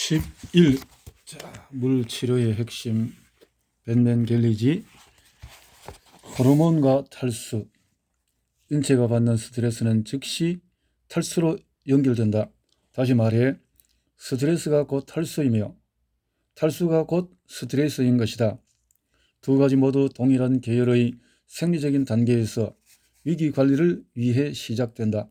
11. 물치료의 핵심 벤맨 갤리지. 호르몬과 탈수. 인체가 받는 스트레스는 즉시 탈수로 연결된다. 다시 말해 스트레스가 곧 탈수이며 탈수가 곧 스트레스인 것이다. 두 가지 모두 동일한 계열의 생리적인 단계에서 위기관리를 위해 시작된다.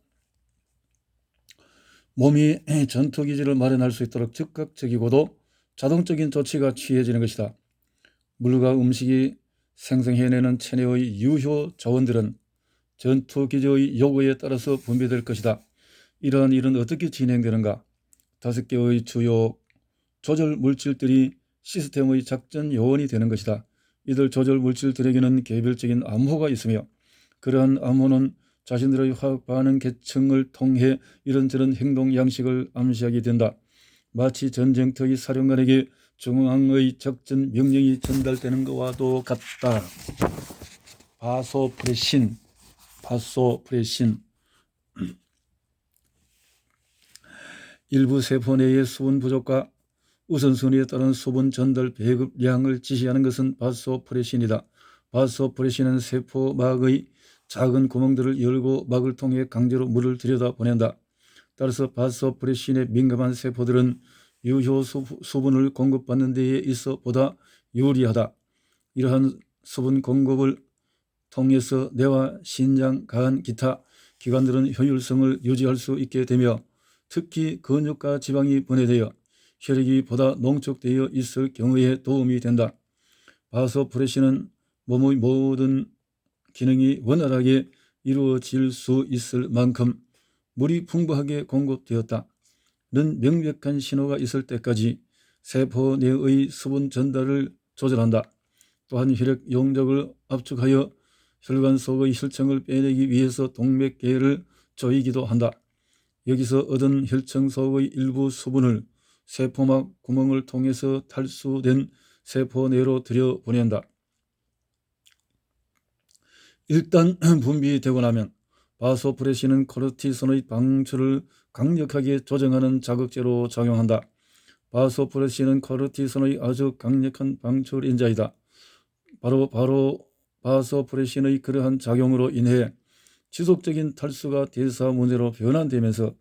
몸이 전투기지를 마련할 수 있도록 즉각적이고도 자동적인 조치가 취해지는 것이다. 물과 음식이 생성해내는 체내의 유효 자원들은 전투기지의 요구에 따라서 분배될 것이다. 이러한 일은 어떻게 진행되는가? 5개의 주요 조절 물질들이 시스템의 작전 요원이 되는 것이다. 이들 조절 물질들에게는 개별적인 암호가 있으며 그러한 암호는 자신들의 화학 반응 계층을 통해 이런저런 행동 양식을 암시하게 된다. 마치 전쟁터의 사령관에게 중앙의 작전 명령이 전달되는 것과도 같다. 바소프레신. 일부 세포 내의 수분 부족과 우선순위에 따른 수분 전달 배급량을 지시하는 것은 바소프레신이다. 바소프레신은 세포막의 작은 구멍들을 열고 막을 통해 강제로 물을 들여다보낸다. 따라서 바소프레신에 민감한 세포들은 유효 수분을 공급받는 데에 있어 보다 유리하다. 이러한 수분 공급을 통해서 뇌와 신장, 간, 기타 기관들은 효율성을 유지할 수 있게 되며 특히 근육과 지방이 분해되어 혈액이 보다 농축되어 있을 경우에 도움이 된다. 바소프레신은 몸의 모든 기능이 원활하게 이루어질 수 있을 만큼 물이 풍부하게 공급되었다는 명백한 신호가 있을 때까지 세포 내의 수분 전달을 조절한다. 또한 혈액 용적을 압축하여 혈관 속의 혈청을 빼내기 위해서 동맥계를 조이기도 한다. 여기서 얻은 혈청 속의 일부 수분을 세포막 구멍을 통해서 탈수된 세포 내로 들여보낸다. 일단 분비되고 나면 바소프레신은 코르티손의 방출을 강력하게 조정하는 자극제로 작용한다. 바소프레신은 코르티손의 아주 강력한 방출인자이다. 바로 바소프레신의 그러한 작용으로 인해 지속적인 탈수가 대사 문제로 변환되면서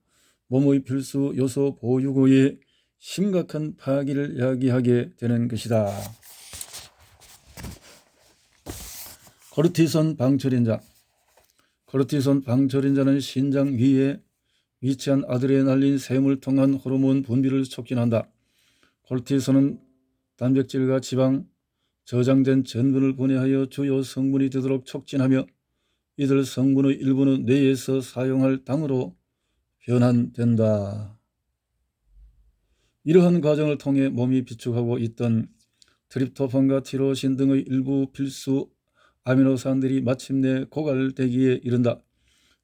몸의 필수 요소 보유고에 심각한 파기를 야기하게 되는 것이다. 코르티손 방출인자. 코르티손 방출인자는 신장 위에 위치한 아드레날린 샘을 통한 호르몬 분비를 촉진한다. 코르티손은 단백질과 지방, 저장된 전분을 분해하여 주요 성분이 되도록 촉진하며 이들 성분의 일부는 뇌에서 사용할 당으로 변환된다. 이러한 과정을 통해 몸이 비축하고 있던 트립토판과 티로신 등의 일부 필수 아미노산들이 마침내 고갈되기에 이른다.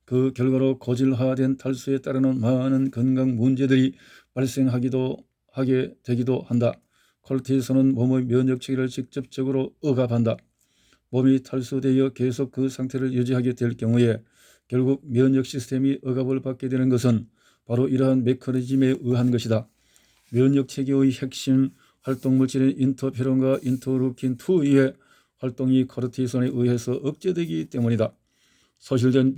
그 결과로 고질화된 탈수에 따르는 많은 건강 문제들이 발생하게 되기도 한다. 코르티손은 몸의 면역체계를 직접적으로 억압한다. 몸이 탈수되어 계속 그 상태를 유지하게 될 경우에 결국 면역 시스템이 억압을 받게 되는 것은 바로 이러한 메커니즘에 의한 것이다. 면역체계의 핵심 활동물질인 인터페론과 인터루킨2의 활동이 코르티손에 의해서 억제되기 때문이다. 소실된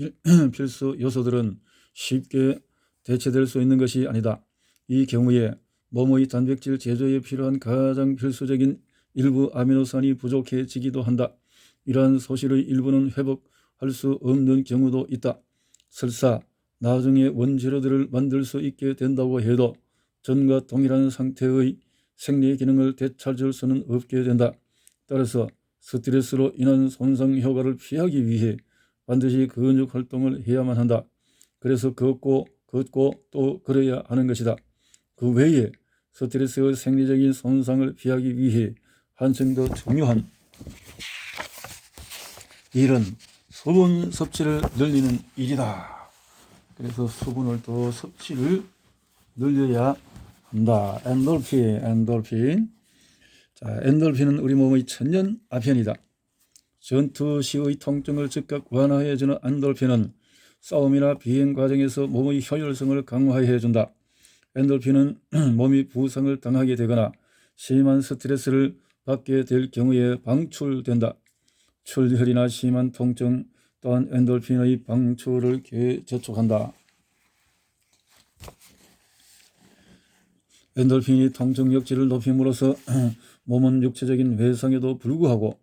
필수 요소들은 쉽게 대체될 수 있는 것이 아니다. 이 경우에 몸의 단백질 제조에 필요한 가장 필수적인 일부 아미노산이 부족해지기도 한다. 이러한 소실의 일부는 회복할 수 없는 경우도 있다. 설사 나중에 원재료들을 만들 수 있게 된다고 해도 전과 동일한 상태의 생리 기능을 되찾을 수는 없게 된다. 따라서 스트레스로 인한 손상 효과를 피하기 위해 반드시 근육 활동을 해야만 한다. 그래서 걷고 또 걸어야 하는 것이다. 그 외에 스트레스의 생리적인 손상을 피하기 위해 한층 더 중요한 일은 수분 섭취를 늘리는 일이다. 그래서 수분을 또 섭취를 늘려야 한다. 엔돌핀. 자, 엔돌핀은 우리 몸의 천년 아편이다. 전투 시의 통증을 즉각 완화해주는 엔돌핀은 싸움이나 비행 과정에서 몸의 효율성을 강화해준다. 엔돌핀은 몸이 부상을 당하게 되거나 심한 스트레스를 받게 될 경우에 방출된다. 출혈이나 심한 통증 또한 엔돌핀의 방출을 재촉한다. 엔돌핀이 통증 역질을 높임으로써 몸은 육체적인 외상에도 불구하고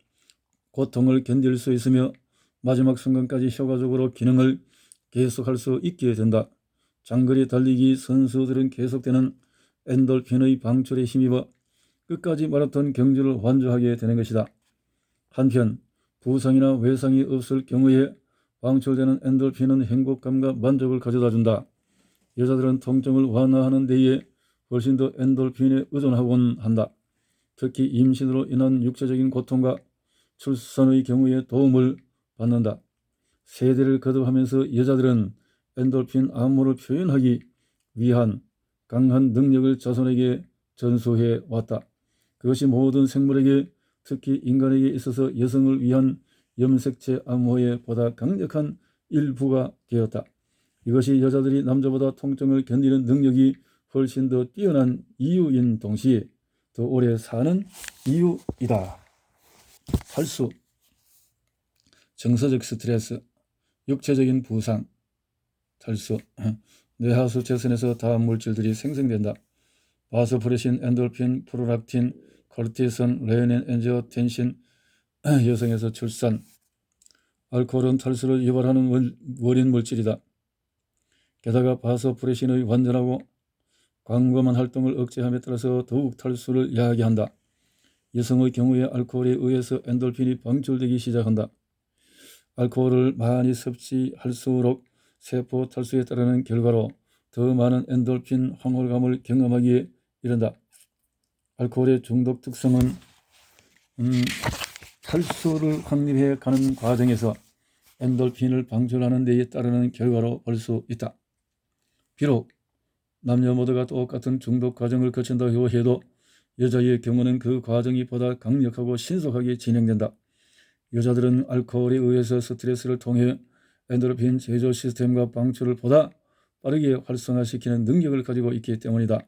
고통을 견딜 수 있으며 마지막 순간까지 효과적으로 기능을 계속할 수 있게 된다. 장거리 달리기 선수들은 계속되는 엔돌핀의 방출에 힘입어 끝까지 마라톤 경주를 완주하게 되는 것이다. 한편 부상이나 외상이 없을 경우에 방출되는 엔돌핀은 행복감과 만족을 가져다준다. 여자들은 통증을 완화하는 데에 훨씬 더 엔돌핀에 의존하곤 한다. 특히 임신으로 인한 육체적인 고통과 출산의 경우에 도움을 받는다. 세대를 거듭하면서 여자들은 엔돌핀 암호를 표현하기 위한 강한 능력을 자손에게 전수해 왔다. 그것이 모든 생물에게 특히 인간에게 있어서 여성을 위한 염색체 암호의 보다 강력한 일부가 되었다. 이것이 여자들이 남자보다 통증을 견디는 능력이 훨씬 더 뛰어난 이유인 동시에 더 오래 사는 이유이다. 탈수, 정서적 스트레스, 육체적인 부상, 탈수, 뇌하수 재선에서 다음 물질들이 생성된다. 바소프레신, 엔돌핀, 프로락틴, 코르티손, 레닌, 엔지오텐신, 여성에서 출산. 알코올은 탈수를 유발하는 원인 물질이다. 게다가 바소프레신의 완전하고 광범한 활동을 억제함에 따라서 더욱 탈수를 야기한다. 여성의 경우에 알코올에 의해서 엔돌핀이 방출되기 시작한다. 알코올을 많이 섭취할수록 세포 탈수에 따르는 결과로 더 많은 엔돌핀 황홀감을 경험하기에 이른다. 알코올의 중독 특성은 탈수를 확립해 가는 과정에서 엔돌핀을 방출하는 데에 따르는 결과로 볼 수 있다. 비록 남녀 모두가 똑같은 중독 과정을 거친다고 해도 여자의 경우는 그 과정이 보다 강력하고 신속하게 진행된다. 여자들은 알코올에 의해서 스트레스를 통해 엔도르핀 제조 시스템과 방출을 보다 빠르게 활성화시키는 능력을 가지고 있기 때문이다.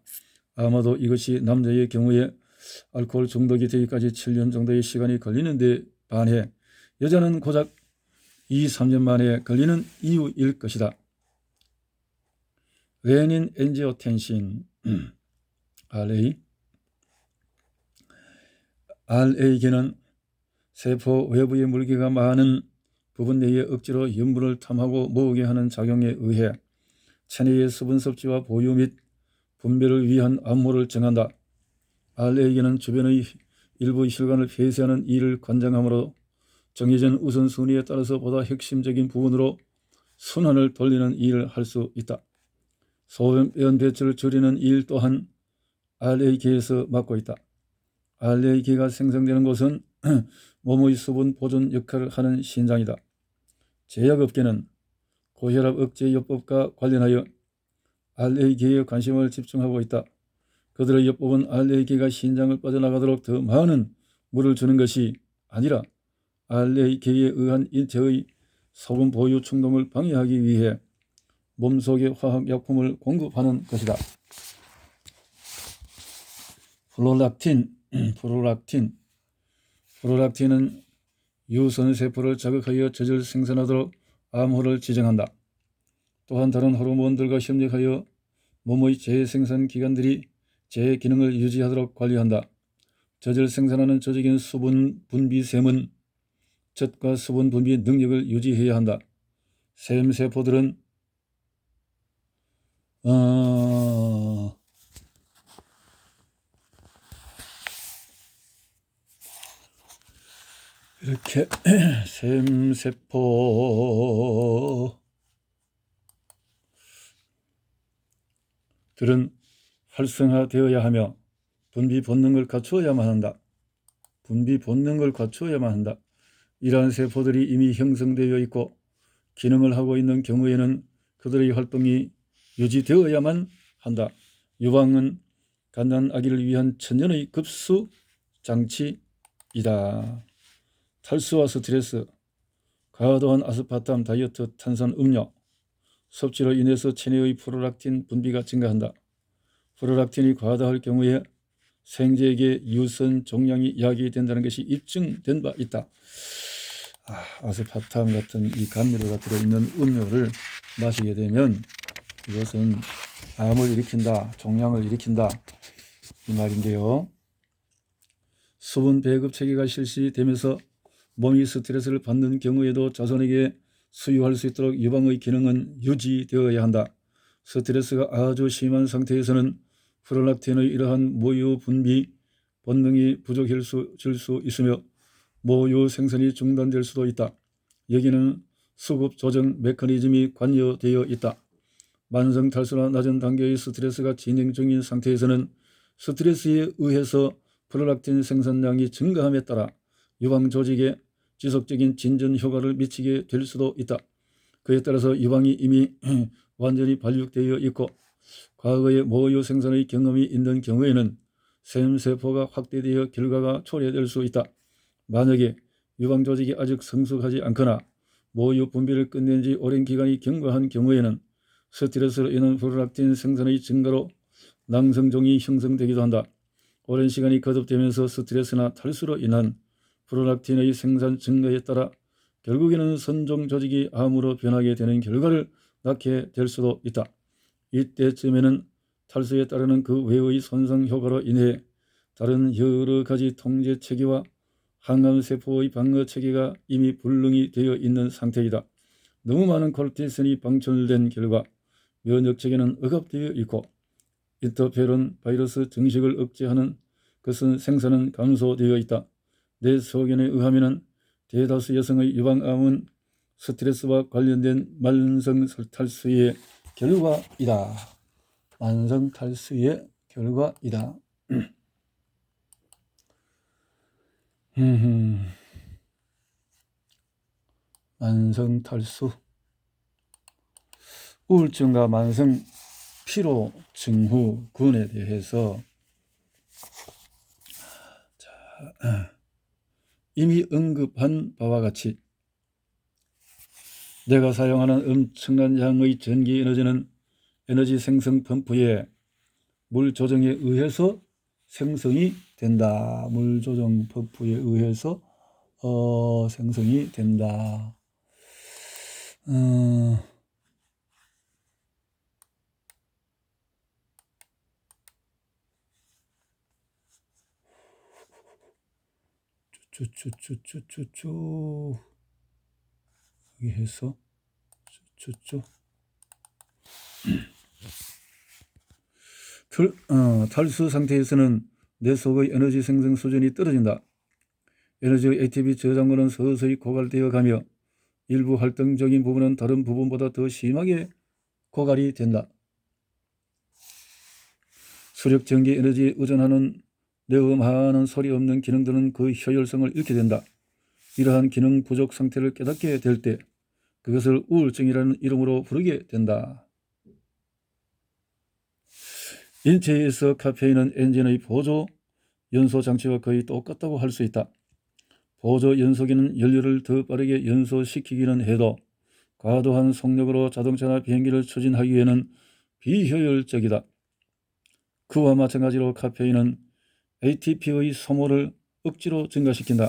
아마도 이것이 남자의 경우에 알코올 중독이 되기까지 7년 정도의 시간이 걸리는데 반해 여자는 고작 2-3년 만에 걸리는 이유일 것이다. 레닌 엔지오텐신 RA계는 세포 외부의 물기가 많은 부분 내에 억지로 염분을 탐하고 모으게 하는 작용에 의해 체내의 수분 섭취와 보유 및 분배를 위한 암호를 정한다. RA계는 주변의 일부 혈관을 폐쇄하는 일을 관장하므로 정해진 우선순위에 따라서 보다 핵심적인 부분으로 순환을 돌리는 일을 할 수 있다. 소변 배출을 줄이는 일 또한 RA계에서 맡고 있다. RA계가 생성되는 곳은 몸의 수분 보존 역할을 하는 신장이다. 제약업계는 고혈압 억제 요법과 관련하여 RA계에 관심을 집중하고 있다. 그들의 요법은 RA계가 신장을 빠져나가도록 더 많은 물을 주는 것이 아니라 RA계에 의한 인체의 수분 보유 충동을 방해하기 위해 몸속에 화학약품을 공급하는 것이다. 프로락틴은 유선세포를 자극하여 젖을 생산하도록 암호를 지정한다. 또한 다른 호르몬들과 협력하여 몸의 재생산 기관들이 재기능을 유지하도록 관리한다. 젖을 생산하는 조직인 수분 분비샘은 젖과 수분 분비 능력을 유지해야 한다. 샘세포들은 이렇게 샘세포들은 활성화되어야 하며 분비 본능을 갖추어야만 한다. 이러한 세포들이 이미 형성되어 있고 기능을 하고 있는 경우에는 그들의 활동이 유지되어야만 한다. 유방은 갓난 아기를 위한 천년의 급수 장치이다. 탈수와 스트레스, 과도한 아스파탐 다이어트 탄산 음료, 섭취로 인해서 체내의 프로락틴 분비가 증가한다. 프롤락틴이 과다할 경우에 생제에게 유선 종양이 야기된다는 것이 입증된 바 있다. 아스파탐 같은 이 감미료가 들어있는 음료를 마시게 되면 이것은 암을 일으킨다, 종양을 일으킨다 이 말인데요. 수분 배급 체계가 실시되면서 몸이 스트레스를 받는 경우에도 자손에게 수유할 수 있도록 유방의 기능은 유지되어야 한다. 스트레스가 아주 심한 상태에서는 프롤락틴의 이러한 모유 분비 본능이 부족해질 수 있으며 모유 생산이 중단될 수도 있다. 여기는 수급 조정 메커니즘이 관여되어 있다. 만성 탈수나 낮은 단계의 스트레스가 진행 중인 상태에서는 스트레스에 의해서 프롤락틴 생산량이 증가함에 따라 유방 조직에 지속적인 진전 효과를 미치게 될 수도 있다. 그에 따라서 유방이 이미 완전히 발육되어 있고 과거의 모유 생산의 경험이 있는 경우에는 샘세포가 확대되어 결과가 초래될 수 있다. 만약에 유방 조직이 아직 성숙하지 않거나 모유 분비를 끝낸 지 오랜 기간이 경과한 경우에는 스트레스로 인한 프롤락틴 생산의 증가로 낭성종이 형성되기도 한다. 오랜 시간이 거듭되면서 스트레스나 탈수로 인한 프롤락틴의 생산 증가에 따라 결국에는 선종 조직이 암으로 변하게 되는 결과를 낳게 될 수도 있다. 이때쯤에는 탈수에 따르는 그 외의 손상 효과로 인해 다른 여러 가지 통제 체계와 항암세포의 방어 체계가 이미 불능이 되어 있는 상태이다. 너무 많은 콜티슨이 방출된 결과 면역 체계는 억압되어 있고 인터페론 바이러스 증식을 억제하는 것은 생산은 감소되어 있다. 내 소견에 의하면 대다수 여성의 유방암은 스트레스와 관련된 만성 탈수의 결과이다. 만성 탈수의 결과이다. 만성 탈수, 우울증과 만성 피로 증후군에 대해서 이미 언급한 바와 같이 내가 사용하는 엄청난 양의 전기 에너지는 에너지 생성 펌프의 물 조정에 의해서 생성이 된다. 물 조정 펌프에 의해서 생성이 된다. 여기 해서 탈수 상태에서는 내 속의 에너지 생성 수준이 떨어진다. 에너지의 ATP 저장고는 서서히 고갈되어 가며 일부 활동적인 부분은 다른 부분보다 더 심하게 고갈이 된다. 수력 전기 에너지에 의존하는 내어 많은 소리 없는 기능들은 그 효율성을 잃게 된다. 이러한 기능 부족 상태를 깨닫게 될 때 그것을 우울증이라는 이름으로 부르게 된다. 인체에서 카페인은 엔진의 보조 연소 장치와 거의 똑같다고 할 수 있다. 보조 연소기는 연료를 더 빠르게 연소시키기는 해도 과도한 속력으로 자동차나 비행기를 추진하기에는 비효율적이다. 그와 마찬가지로 카페인은 ATP의 소모를 억지로 증가시킨다.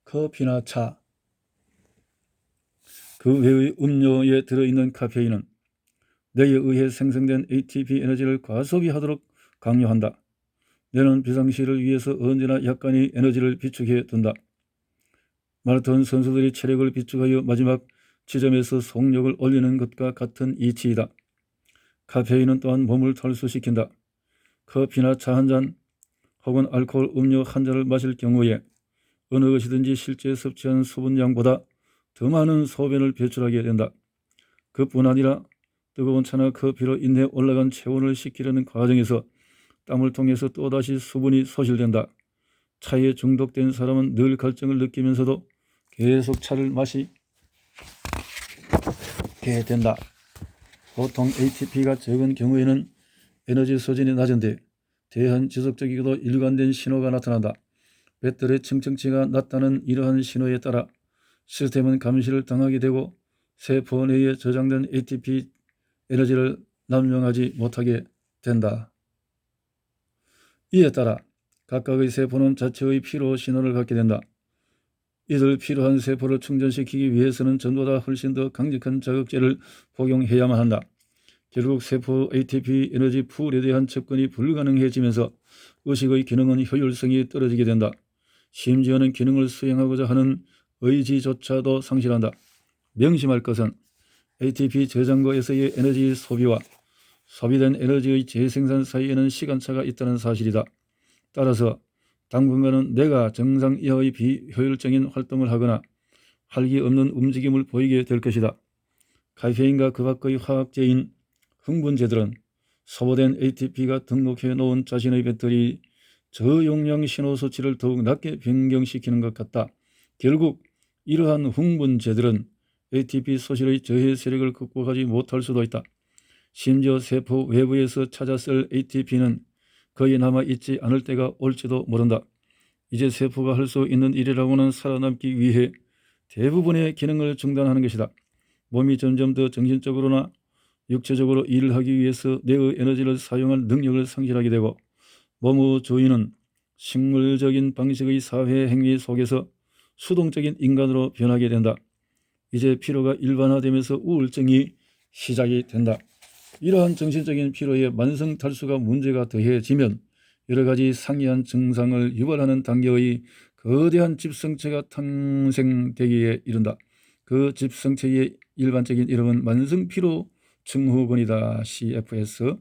커피나 차, 그 외의 음료에 들어있는 카페인은 뇌에 의해 생성된 ATP 에너지를 과소비하도록 강요한다. 뇌는 비상시를 위해서 언제나 약간의 에너지를 비축해 둔다. 마라톤 선수들이 체력을 비축하여 마지막 지점에서 속력을 올리는 것과 같은 이치이다. 카페인은 또한 몸을 탈수시킨다. 커피나 차 한 잔 혹은 알코올 음료 한 잔을 마실 경우에 어느 것이든지 실제 섭취한 수분량보다 더 많은 소변을 배출하게 된다. 그뿐 아니라 뜨거운 차나 커피로 인해 올라간 체온을 식히려는 과정에서 땀을 통해서 또다시 수분이 소실된다. 차에 중독된 사람은 늘 갈증을 느끼면서도 계속 차를 마시게 된다. 보통 ATP가 적은 경우에는 에너지 소진이 낮은데 대한 지속적이고도 일관된 신호가 나타난다. 배터리 청정치가 낮다는 이러한 신호에 따라 시스템은 감시를 당하게 되고 세포 내에 저장된 ATP 에너지를 남용하지 못하게 된다. 이에 따라 각각의 세포는 자체의 피로 신호를 갖게 된다. 이들 필요한 세포를 충전시키기 위해서는 전보다 훨씬 더 강력한 자극제를 복용해야만 한다. 결국 세포 ATP 에너지 풀에 대한 접근이 불가능해지면서 의식의 기능은 효율성이 떨어지게 된다. 심지어는 기능을 수행하고자 하는 의지조차도 상실한다. 명심할 것은 ATP 저장고에서의 에너지 소비와 소비된 에너지의 재생산 사이에는 시간차가 있다는 사실이다. 따라서 당분간은 내가 정상 이하의 비효율적인 활동을 하거나 활기 없는 움직임을 보이게 될 것이다. 카페인과 그 밖의 화학제인 흥분제들은 소모된 ATP가 등록해 놓은 자신의 배터리 저용량 신호 수치를 더욱 낮게 변경시키는 것 같다. 결국 이러한 흥분제들은 ATP 소실의 저해 세력을 극복하지 못할 수도 있다. 심지어 세포 외부에서 찾아 쓸 ATP는 거의 남아있지 않을 때가 올지도 모른다. 이제 세포가 할 수 있는 일이라고는 살아남기 위해 대부분의 기능을 중단하는 것이다. 몸이 점점 더 정신적으로나 육체적으로 일을 하기 위해서 뇌의 에너지를 사용할 능력을 상실하게 되고 몸의 주인은 식물적인 방식의 사회 행위 속에서 수동적인 인간으로 변하게 된다. 이제 피로가 일반화되면서 우울증이 시작이 된다. 이러한 정신적인 피로에 만성 탈수가 문제가 더해지면 여러 가지 상이한 증상을 유발하는 단계의 거대한 집성체가 탄생되기에 이른다. 그 집성체의 일반적인 이름은 만성피로 증후군이다. CFS.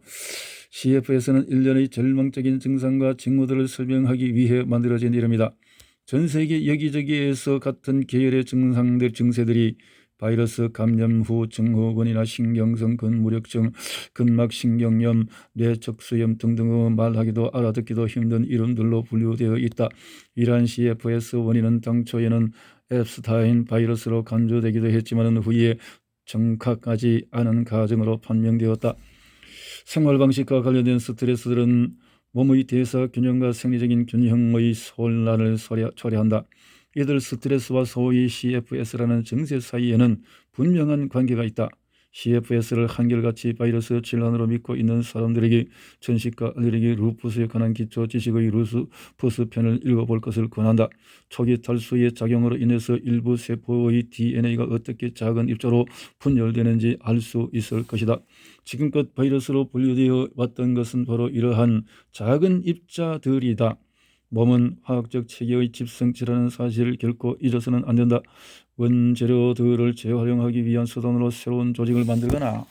CFS는 일련의 절망적인 증상과 징후들을 설명하기 위해 만들어진 이름이다. 전 세계 여기저기에서 같은 계열의 증세들이 바이러스 감염 후 증후군이나 신경성 근무력증, 근막신경염, 뇌척수염 등등의 말하기도 알아듣기도 힘든 이름들로 분류되어 있다. 이러한 CFS 원인은 당초에는 앱스타인 바이러스로 간주되기도 했지만 후에 정확하지 않은 가정으로 판명되었다. 생활방식과 관련된 스트레스들은 몸의 대사 균형과 생리적인 균형의 혼란을 초래한다. 이들 스트레스와 소위 CFS라는 증세 사이에는 분명한 관계가 있다. CFS를 한결같이 바이러스 질환으로 믿고 있는 사람들에게 전식과 알레르기, 루푸스에 관한 기초 지식의 루푸스 편을 읽어볼 것을 권한다. 초기 탈수의 작용으로 인해서 일부 세포의 DNA가 어떻게 작은 입자로 분열되는지 알 수 있을 것이다. 지금껏 바이러스로 분류되어 왔던 것은 바로 이러한 작은 입자들이다. 몸은 화학적 체계의 집성체라는 사실을 결코 잊어서는 안 된다. 원재료들을 재활용하기 위한 수단으로 새로운 조직을 만들거나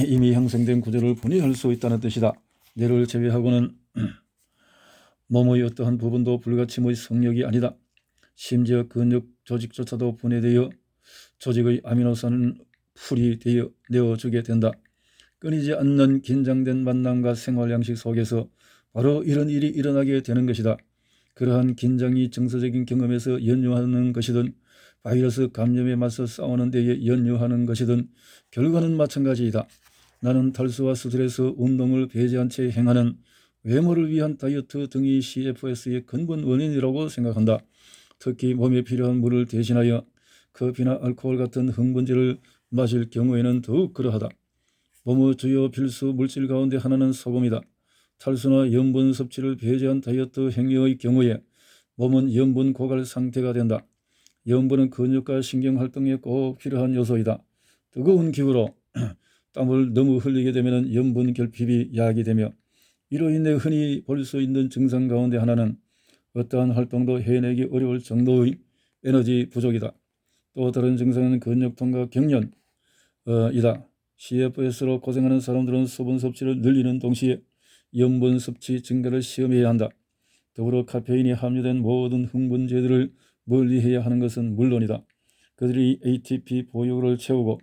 이미 형성된 구조를 분해할 수 있다는 뜻이다. 뇌를 제외하고는 몸의 어떠한 부분도 불가침의 성역이 아니다. 심지어 근육 조직조차도 분해되어 조직의 아미노산은 풀이 내어주게 된다. 끊이지 않는 긴장된 만남과 생활 양식 속에서 바로 이런 일이 일어나게 되는 것이다. 그러한 긴장이 정서적인 경험에서 연유하는 것이든 바이러스 감염에 맞서 싸우는 데에 연유하는 것이든 결과는 마찬가지이다. 나는 탈수와 스트레스, 운동을 배제한 채 행하는 외모를 위한 다이어트 등이 CFS의 근본 원인이라고 생각한다. 특히 몸에 필요한 물을 대신하여 커피나 알코올 같은 흥분제를 마실 경우에는 더욱 그러하다. 몸의 주요 필수 물질 가운데 하나는 소금이다. 탈수나 염분 섭취를 배제한 다이어트 행위의 경우에 몸은 염분 고갈 상태가 된다. 염분은 근육과 신경 활동에 꼭 필요한 요소이다. 뜨거운 기후로 땀을 너무 흘리게 되면 염분 결핍이 야기되며 이로 인해 흔히 볼 수 있는 증상 가운데 하나는 어떠한 활동도 해내기 어려울 정도의 에너지 부족이다. 또 다른 증상은 근육통과 경련이다. CFS로 고생하는 사람들은 수분 섭취를 늘리는 동시에 염분 섭취 증가를 시험해야 한다. 더불어 카페인이 함유된 모든 흥분제들을 멀리해야 하는 것은 물론이다. 그들이 ATP 보유를 채우고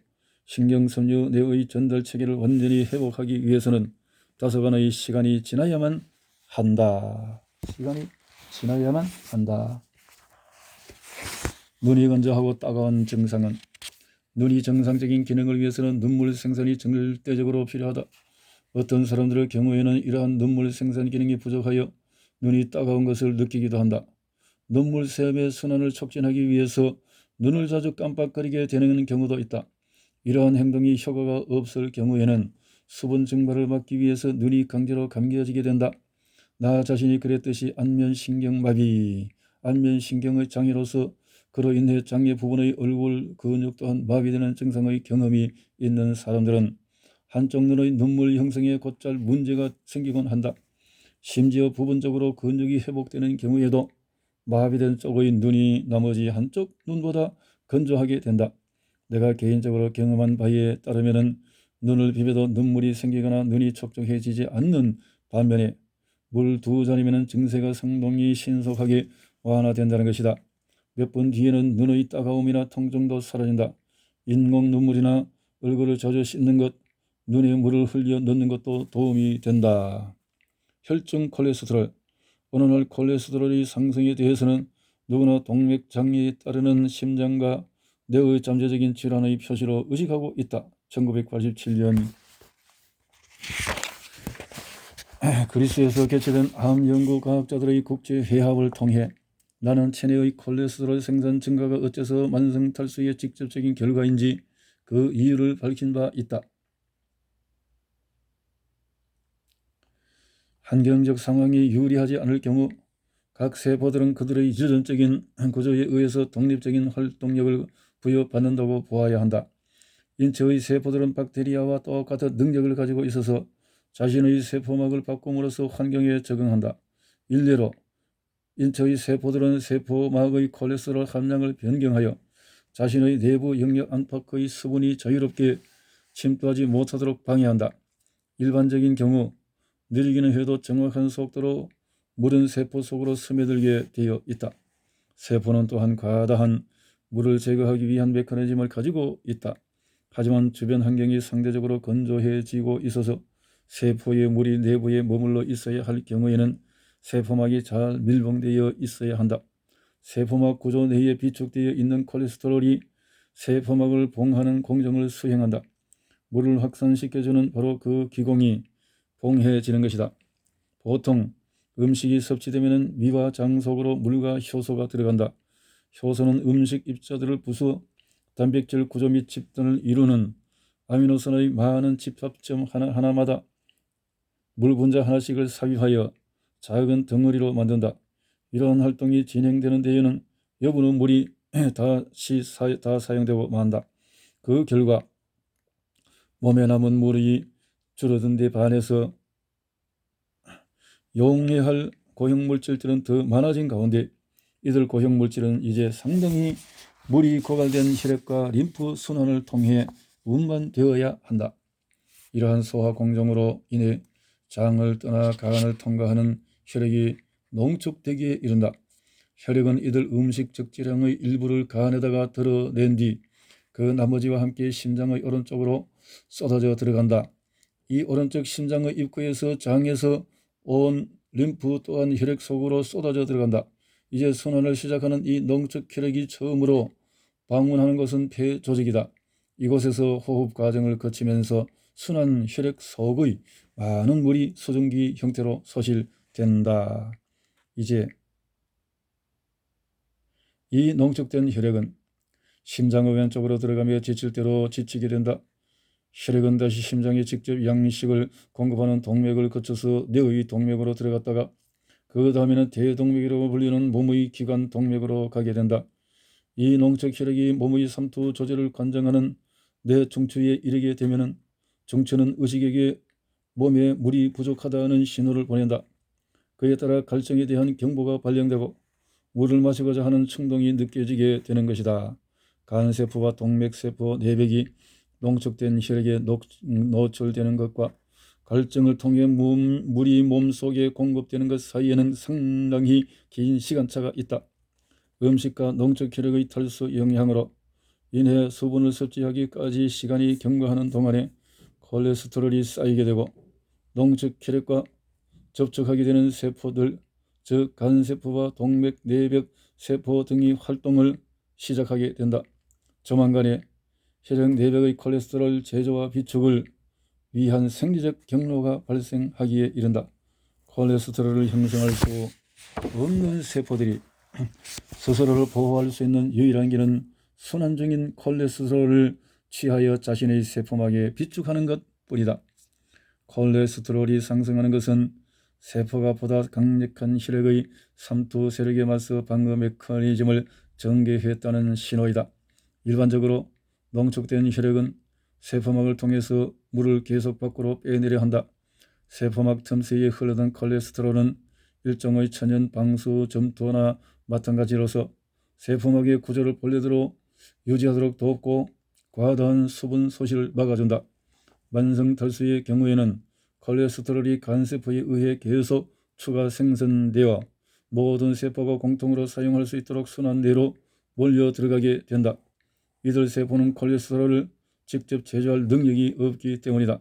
신경섬유 내의 전달 체계를 완전히 회복하기 위해서는 다소간의 시간이 지나야만 한다. 눈이 건조하고 따가운 증상은 눈이 정상적인 기능을 위해서는 눈물 생산이 절대적으로 필요하다. 어떤 사람들의 경우에는 이러한 눈물 생산 기능이 부족하여 눈이 따가운 것을 느끼기도 한다. 눈물샘의 순환을 촉진하기 위해서 눈을 자주 깜빡거리게 되는 경우도 있다. 이러한 행동이 효과가 없을 경우에는 수분 증발을 막기 위해서 눈이 강제로 감겨지게 된다. 나 자신이 그랬듯이 안면신경마비, 안면신경의 장애로서 그로 인해 장애 부분의 얼굴 근육 또한 마비되는 증상의 경험이 있는 사람들은 한쪽 눈의 눈물 형성에 곧잘 문제가 생기곤 한다. 심지어 부분적으로 근육이 회복되는 경우에도 마비된 쪽의 눈이 나머지 한쪽 눈보다 건조하게 된다. 내가 개인적으로 경험한 바에 따르면 눈을 비벼도 눈물이 생기거나 눈이 촉촉해지지 않는 반면에 물 2잔이면 증세가 상당히 신속하게 완화된다는 것이다. 몇 분 뒤에는 눈의 따가움이나 통증도 사라진다. 인공 눈물이나 얼굴을 젖어 씻는 것, 눈에 물을 흘려 넣는 것도 도움이 된다. 혈중 콜레스테롤. 어느 날 콜레스테롤의 상승에 대해서는 누구나 동맥장애에 따르는 심장과 뇌의 잠재적인 질환의 표시로 의식하고 있다. 1987년 그리스에서 개최된 암 연구 과학자들의 국제 회합을 통해 나는 체내의 콜레스테롤 생산 증가가 어째서 만성 탈수의 직접적인 결과인지 그 이유를 밝힌 바 있다. 환경적 상황이 유리하지 않을 경우 각 세포들은 그들의 유전적인 구조에 의해서 독립적인 활동력을 부여받는다고 보아야 한다. 인체의 세포들은 박테리아와 똑같은 능력을 가지고 있어서 자신의 세포막을 바꿈으로써 환경에 적응한다. 일례로 인체의 세포들은 세포막의 콜레스테롤 함량을 변경하여 자신의 내부 영역 안팎의 수분이 자유롭게 침투하지 못하도록 방해한다. 일반적인 경우 느리기는 해도 정확한 속도로 물은 세포 속으로 스며들게 되어 있다. 세포는 또한 과다한 물을 제거하기 위한 메커니즘을 가지고 있다. 하지만 주변 환경이 상대적으로 건조해지고 있어서 세포의 물이 내부에 머물러 있어야 할 경우에는 세포막이 잘 밀봉되어 있어야 한다. 세포막 구조 내에 비축되어 있는 콜레스테롤이 세포막을 봉하는 공정을 수행한다. 물을 확산시켜주는 바로 그 기공이 봉해지는 것이다. 보통 음식이 섭취되면 위와 장 속으로 물과 효소가 들어간다. 효소는 음식 입자들을 부수 단백질 구조 및 집단을 이루는 아미노산의 많은 집합점 하나마다 물 분자 하나씩을 삽입하여 작은 덩어리로 만든다. 이러한 활동이 진행되는 데에는 여분의 물이 다 사용되고 만다. 그 결과 몸에 남은 물이 줄어든 데 반해서 용해야 할 고형물질들은 더 많아진 가운데 이들 고형물질은 이제 상당히 물이 고갈된 혈액과 림프 순환을 통해 운반되어야 한다. 이러한 소화 공정으로 인해 장을 떠나 간을 통과하는 혈액이 농축되기에 이른다. 혈액은 이들 음식 적재량의 일부를 간에다가 드러낸 뒤 그 나머지와 함께 심장의 오른쪽으로 쏟아져 들어간다. 이 오른쪽 심장의 입구에서 장에서 온 림프 또한 혈액 속으로 쏟아져 들어간다. 이제 순환을 시작하는 이 농축 혈액이 처음으로 방문하는 것은 폐 조직이다. 이곳에서 호흡 과정을 거치면서 순환 혈액 속의 많은 물이 수증기 형태로 소실된다. 이제 이 농축된 혈액은 심장의 왼쪽으로 들어가며 지칠 대로 지치게 된다. 혈액은 다시 심장에 직접 양식을 공급하는 동맥을 거쳐서 뇌의 동맥으로 들어갔다가 그 다음에는 대동맥이라고 불리는 몸의 기관 동맥으로 가게 된다. 이 농축 혈액이 몸의 삼투 조절을 관장하는 뇌 중추에 이르게 되면 중추는 의식에게 몸에 물이 부족하다는 신호를 보낸다. 그에 따라 갈증에 대한 경보가 발령되고 물을 마시고자 하는 충동이 느껴지게 되는 것이다. 간세포와 동맥세포, 내벽이 농축된 혈액에 노출되는 것과 갈증을 통해 물이 몸속에 공급되는 것 사이에는 상당히 긴 시간차가 있다. 음식과 농축 혈액의 탈수 영향으로 인해 수분을 섭취하기까지 시간이 경과하는 동안에 콜레스테롤이 쌓이게 되고 농축 혈액과 접촉하게 되는 세포들, 즉 간세포와 동맥, 내벽, 세포 등이 활동을 시작하게 된다. 조만간에 혈액 내벽의 콜레스테롤 제조와 비축을 위한 생리적 경로가 발생하기에 이른다. 콜레스테롤을 형성할 수 없는 세포들이 스스로를 보호할 수 있는 유일한 길은 순환 중인 콜레스테롤을 취하여 자신의 세포막에 비축하는 것뿐이다. 콜레스테롤이 상승하는 것은 세포가 보다 강력한 혈액의 삼투 세력에 맞서 방어 메커니즘을 전개했다는 신호이다. 일반적으로 농축된 혈액은 세포막을 통해서 물을 계속 밖으로 빼내려 한다. 세포막 틈새에 흐르던 콜레스테롤은 일종의 천연 방수 점토나 마찬가지로서 세포막의 구조를 본래대로 유지하도록 돕고 과다한 수분 소실을 막아준다. 만성 탈수의 경우에는 콜레스테롤이 간세포에 의해 계속 추가 생성되어 모든 세포가 공통으로 사용할 수 있도록 순환대로 몰려 들어가게 된다. 이들 세포는 콜레스테롤을 직접 제조할 능력이 없기 때문이다.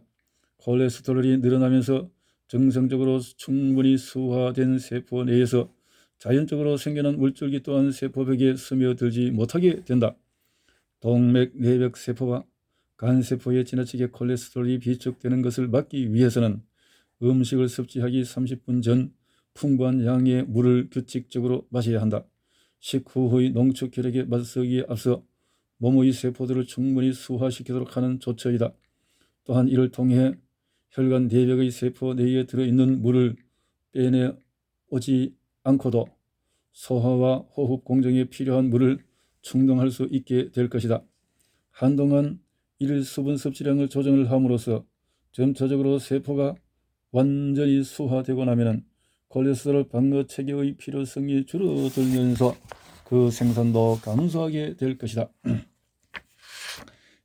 콜레스테롤이 늘어나면서 정상적으로 충분히 수화된 세포 내에서 자연적으로 생겨난 물줄기 또한 세포벽에 스며들지 못하게 된다. 동맥내벽 세포와 간세포에 지나치게 콜레스테롤이 비축되는 것을 막기 위해서는 음식을 섭취하기 30분 전 풍부한 양의 물을 규칙적으로 마셔야 한다. 식후의 농축 혈액에 맞서기에 앞서 몸의 세포들을 충분히 수화시키도록 하는 조처이다. 또한 이를 통해 혈관 내벽의 세포 내에 들어있는 물을 빼내오지 않고도 소화와 호흡 공정에 필요한 물을 충당할 수 있게 될 것이다. 한동안 일일 수분 섭취량을 조정을 함으로써 점차적으로 세포가 완전히 수화되고 나면 콜레스테롤 방어 체계의 필요성이 줄어들면서 그 생산도 감소하게 될 것이다.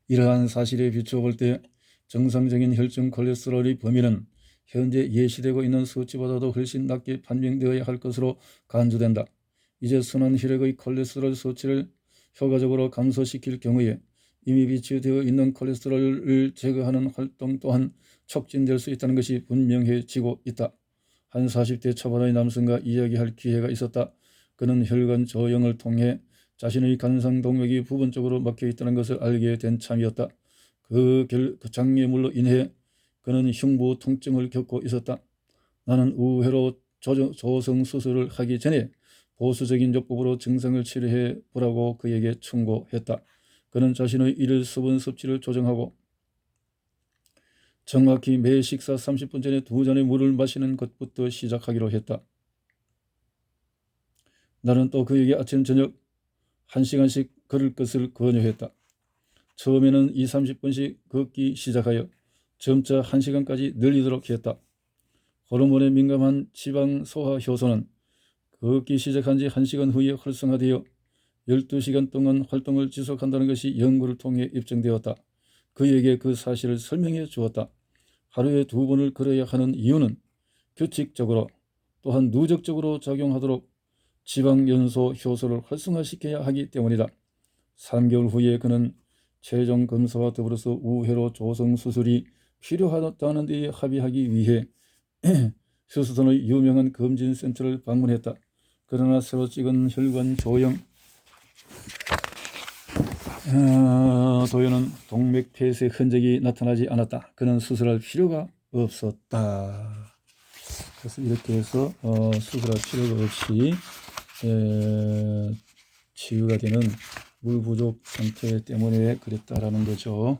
이러한 사실에 비추어 볼 때 정상적인 혈중 콜레스테롤의 범위는 현재 예시되고 있는 수치보다도 훨씬 낮게 판명되어야 할 것으로 간주된다. 이제 순환 혈액의 콜레스테롤 수치를 효과적으로 감소시킬 경우에 이미 비치되어 있는 콜레스테롤을 제거하는 활동 또한 촉진될 수 있다는 것이 분명해지고 있다. 한 40대 초반의 남성과 이야기할 기회가 있었다. 그는 혈관 조형을 통해 자신의 간상동맥이 부분적으로 막혀있다는 것을 알게 된 참이었다. 그 장애물로 인해 그는 흉부 통증을 겪고 있었다. 나는 우회로 조성 수술을 하기 전에 보수적인 요법으로 증상을 치료해 보라고 그에게 충고했다. 그는 자신의 일일 수분 섭취를 조정하고 정확히 매 식사 30분 전에 2잔의 물을 마시는 것부터 시작하기로 했다. 나는 또 그에게 아침 저녁 1시간씩 걸을 것을 권유했다. 처음에는 20-30분씩 걷기 시작하여 점차 1시간까지 늘리도록 했다. 호르몬에 민감한 지방 소화 효소는 걷기 시작한 지 1시간 후에 활성화되어 12시간 동안 활동을 지속한다는 것이 연구를 통해 입증되었다. 그에게 그 사실을 설명해 주었다. 하루에 2번을 걸어야 하는 이유는 규칙적으로 또한 누적적으로 작용하도록 지방연소 효소를 활성화시켜야 하기 때문이다. 3개월 후에 그는 최종 검사와 더불어서 우회로 조성 수술이 필요하다는 데 합의하기 위해 휴스턴의 유명한 검진센터를 방문했다. 그러나 새로 찍은 혈관 조형 도형은 동맥 폐쇄 흔적이 나타나지 않았다. 그는 수술할 필요가 없었다. 그래서 이렇게 해서 수술할 필요가 없이 치유가 되는 물 부족 상태 때문에 그랬다라는 거죠.